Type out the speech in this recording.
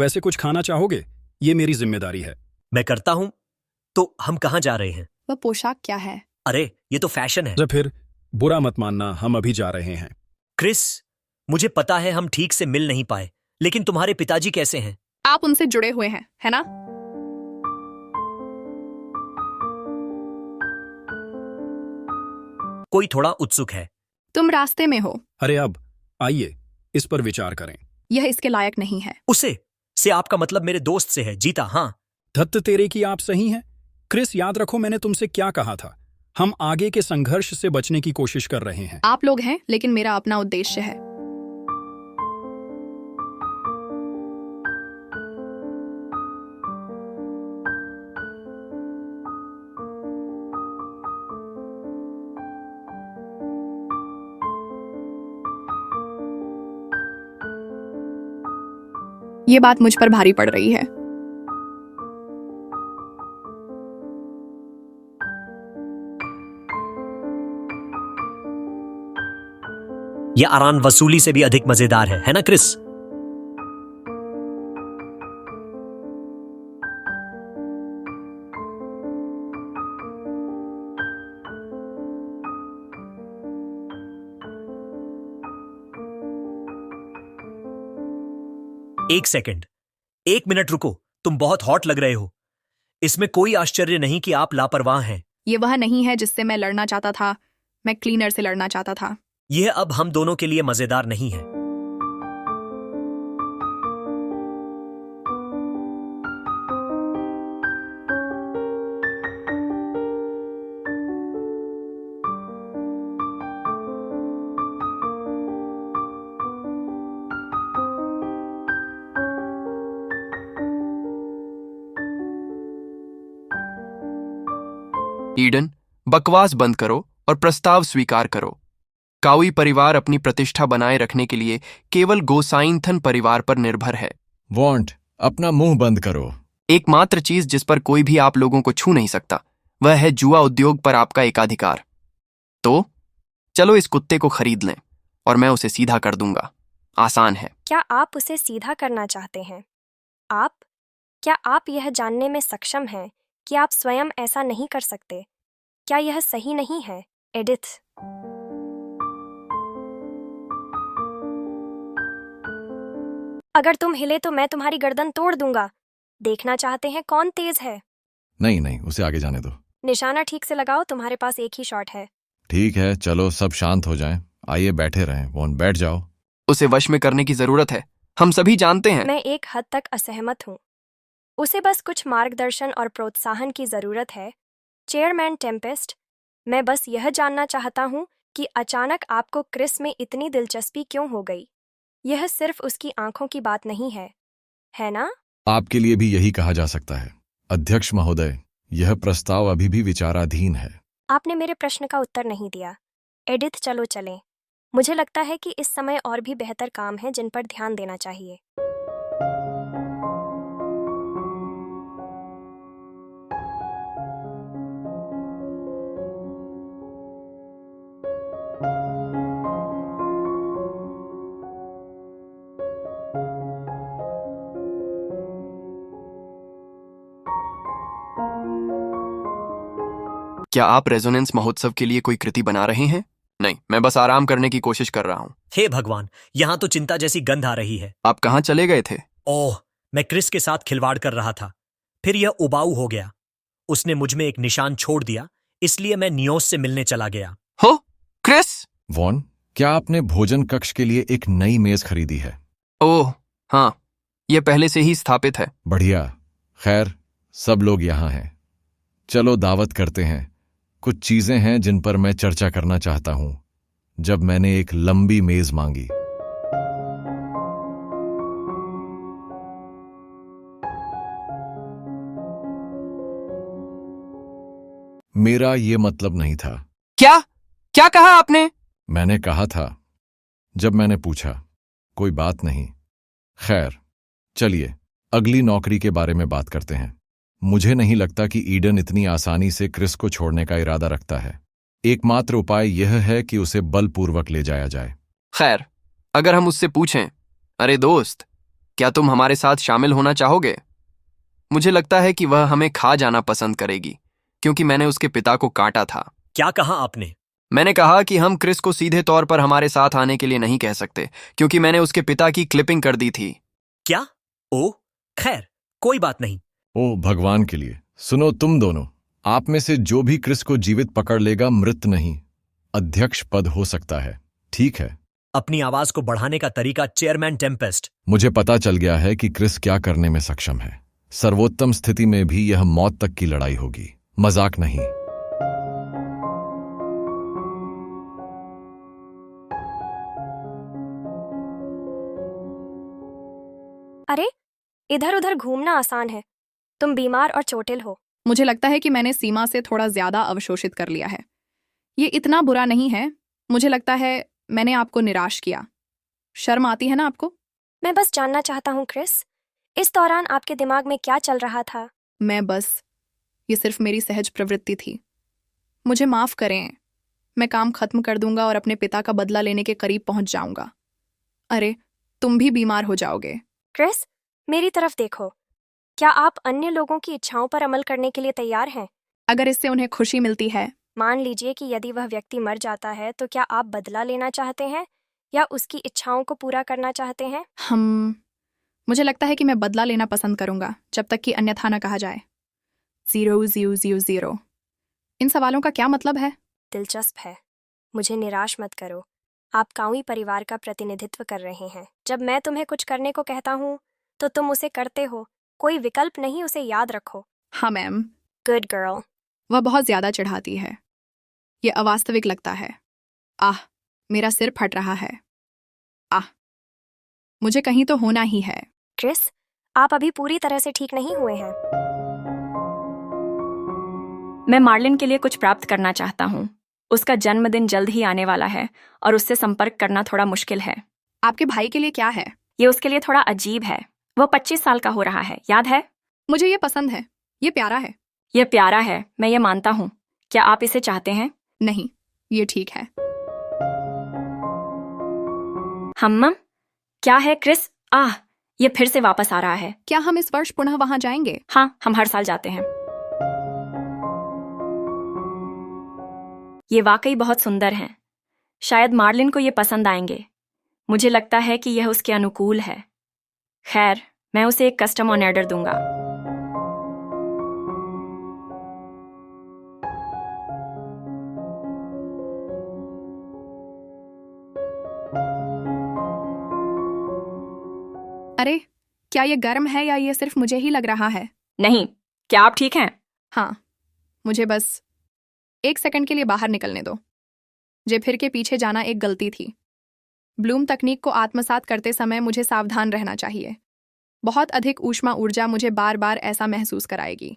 वैसे कुछ खाना चाहोगे? ये मेरी जिम्मेदारी है। मैं करता हूं। तो हम कहाँ जा रहे हैं? वह पोशाक क्या है? अरे ये तो फैशन है। जब फिर बुरा मत मानना, हम अभी जा रहे हैं। क्रिस, मुझे पता है हम ठीक से मिल नहीं पाए, लेकिन तुम्हारे पिताजी कैसे हैं? आप उनसे जुड़े हुए हैं, है ना? कोई थोड़ा उत्सुक है। तुम रास्ते में हो। अरे अब आइए इस पर विचार करें। यह इसके लायक नहीं है। उसे से आपका मतलब मेरे दोस्त से है? जीता, हाँ। धत्त तेरे की आप सही हैं। क्रिस, याद रखो मैंने तुमसे क्या कहा था। हम आगे के संघर्ष से बचने की कोशिश कर रहे हैं। आप लोग हैं, लेकिन मेरा अपना उद्देश्य है। ये बात मुझ पर भारी पड़ रही है। यह आरान वसूली से भी अधिक मजेदार है ना क्रिस? एक सेकंड, 1 मिनट रुको। तुम बहुत हॉट लग रहे हो। इसमें कोई आश्चर्य नहीं कि आप लापरवाह हैं। ये वह नहीं है जिससे मैं लड़ना चाहता था। मैं क्लीनर से लड़ना चाहता था। यह अब हम दोनों के लिए मजेदार नहीं है। ईडन, बकवास बंद करो और प्रस्ताव स्वीकार करो। काउई परिवार अपनी प्रतिष्ठा बनाए रखने के लिए केवल गोसाइनथन परिवार पर निर्भर है। वॉन्ट, अपना मुंह बंद करो। एकमात्र चीज जिस पर कोई भी आप लोगों को छू नहीं सकता वह है जुआ उद्योग पर आपका एकाधिकार। तो चलो इस कुत्ते को खरीद लें और मैं उसे सीधा कर दूंगा। आसान है। क्या आप उसे सीधा करना चाहते हैं? क्या आप यह जानने में सक्षम हैं कि आप स्वयं ऐसा नहीं कर सकते? क्या यह सही नहीं है, एडिथ? अगर तुम हिले तो मैं तुम्हारी गर्दन तोड़ दूंगा। देखना चाहते हैं कौन तेज है? नहीं नहीं, उसे आगे जाने दो। निशाना ठीक से लगाओ, तुम्हारे पास एक ही शॉट है। ठीक है, चलो सब शांत हो जाएं। आइए बैठे रहें। वॉन्ट, बैठ जाओ। उसे वश में करने की जरूरत है, हम सभी जानते हैं। मैं एक हद तक असहमत हूँ। उसे बस कुछ मार्गदर्शन और प्रोत्साहन की जरूरत है। चेयरमैन टेम्पेस्ट, मैं बस यह जानना चाहता हूँ कि अचानक आपको क्रिस में इतनी दिलचस्पी क्यों हो गई? यह सिर्फ उसकी आंखों की बात नहीं है ना? आपके लिए भी यही कहा जा सकता है। अध्यक्ष महोदय, यह प्रस्ताव अभी भी विचाराधीन है। आपने मेरे प्रश्न का उत्तर नहीं दिया। एडिथ, चलो चलें। मुझे लगता है कि इस समय और भी बेहतर काम है जिन पर ध्यान देना चाहिए। क्या आप रेजोनेंस महोत्सव के लिए कोई कृति बना रहे हैं? नहीं, मैं बस आराम करने की कोशिश कर रहा हूँ। हे भगवान, यहाँ तो चिंता जैसी गंध आ रही है। आप कहाँ चले गए थे? ओह, मैं क्रिस के साथ खिलवाड़ कर रहा था। फिर यह उबाऊ हो गया। उसने मुझ में एक निशान छोड़ दिया, इसलिए मैं नियोस से मिलने चला गया। हो, क्रिस! वॉन, क्या आपने भोजन कक्ष के लिए एक नई मेज खरीदी है? ओह हाँ, यह पहले से ही स्थापित है। बढ़िया। खैर, सब लोग यहाँ हैं। चलो दावत करते हैं। कुछ चीजें हैं जिन पर मैं चर्चा करना चाहता हूं। जब मैंने एक लंबी मेज मांगी, मेरा ये मतलब नहीं था। क्या क्या कहा आपने? मैंने कहा था, जब मैंने पूछा। कोई बात नहीं। खैर, चलिए अगली नौकरी के बारे में बात करते हैं। मुझे नहीं लगता कि ईडन इतनी आसानी से क्रिस को छोड़ने का इरादा रखता है। एकमात्र उपाय यह है कि उसे बलपूर्वक ले जाया जाए। खैर, अगर हम उससे पूछें, अरे दोस्त, क्या तुम हमारे साथ शामिल होना चाहोगे? मुझे लगता है कि वह हमें खा जाना पसंद करेगी, क्योंकि मैंने उसके पिता को काटा था। क्या कहा आपने? मैंने कहा कि हम क्रिस को सीधे तौर पर हमारे साथ आने के लिए नहीं कह सकते, क्योंकि मैंने उसके पिता की क्लिपिंग कर दी थी। क्या? ओ, खैर, कोई बात नहीं। ओ भगवान के लिए, सुनो तुम दोनों, आप में से जो भी क्रिस को जीवित पकड़ लेगा मृत नहीं, अध्यक्ष पद हो सकता है, ठीक है? अपनी आवाज को बढ़ाने का तरीका चेयरमैन टेम्पेस्ट। मुझे पता चल गया है कि क्रिस क्या करने में सक्षम है। सर्वोत्तम स्थिति में भी यह मौत तक की लड़ाई होगी, मजाक नहीं। अरे, इधर उधर घूमना आसान है। तुम बीमार और चोटिल हो। मुझे लगता है कि मैंने सीमा से थोड़ा ज्यादा अवशोषित कर लिया है। ये इतना बुरा नहीं है। मुझे लगता है मैंने आपको निराश किया। शर्म आती है ना आपको? मैं बस जानना चाहता हूँ क्रिस, इस दौरान आपके दिमाग में क्या चल रहा था? ये सिर्फ मेरी सहज प्रवृत्ति थी। मुझे माफ करें। मैं काम खत्म कर दूंगा और अपने पिता का बदला लेने के करीब पहुंच जाऊंगा। अरे, तुम भी बीमार हो जाओगे। क्रिस, मेरी तरफ देखो। क्या आप अन्य लोगों की इच्छाओं पर अमल करने के लिए तैयार हैं? अगर इससे उन्हें खुशी मिलती है। मान लीजिए कि यदि वह व्यक्ति मर जाता है, तो क्या आप बदला लेना चाहते हैं या उसकी इच्छाओं को पूरा करना चाहते हैं? मुझे लगता है कि मैं बदला लेना पसंद करूंगा, जब तक कि अन्यथा न कहा जाए। 0 इन सवालों का क्या मतलब है? दिलचस्प है। मुझे निराश मत करो। आप काउई परिवार का प्रतिनिधित्व कर रहे हैं। जब मैं तुम्हें कुछ करने को कहता हूँ तो तुम उसे करते हो। कोई विकल्प नहीं, उसे याद रखो। हाँ मैम। Good girl. वह बहुत ज्यादा चिढ़ाती है। ये अवास्तविक लगता है। आह, मेरा सिर फट रहा है। आह, मुझे कहीं तो होना ही है। क्रिस, आप अभी पूरी तरह से ठीक नहीं हुए हैं। मैं मार्लिन के लिए कुछ प्राप्त करना चाहता हूँ। उसका जन्मदिन जल्द ही आने वाला है और उससे संपर्क करना थोड़ा मुश्किल है। आपके भाई के लिए क्या है? ये उसके लिए थोड़ा अजीब है। वो 25 साल का हो रहा है, याद है? मुझे ये पसंद है। ये प्यारा है। ये प्यारा है, मैं ये मानता हूँ। क्या आप इसे चाहते हैं? नहीं, ये ठीक है। हम्म, क्या है क्रिस? ये फिर से वापस आ रहा है। क्या हम इस वर्ष पुनः वहां जाएंगे? हाँ, हम हर साल जाते हैं। ये वाकई बहुत सुंदर हैं। शायद मार्लिन को ये पसंद आएंगे। मुझे लगता है कि यह उसके अनुकूल है। खैर, मैं उसे एक कस्टम ऑन ऑर्डर दूंगा। अरे, क्या ये गर्म है या ये सिर्फ मुझे ही लग रहा है? नहीं, क्या आप ठीक हैं? हाँ, मुझे बस 1 सेकंड के लिए बाहर निकलने दो। जेफिर के पीछे जाना एक गलती थी। ब्लूम तकनीक को आत्मसात करते समय मुझे सावधान रहना चाहिए। बहुत अधिक ऊष्मा ऊर्जा मुझे बार बार ऐसा महसूस कराएगी।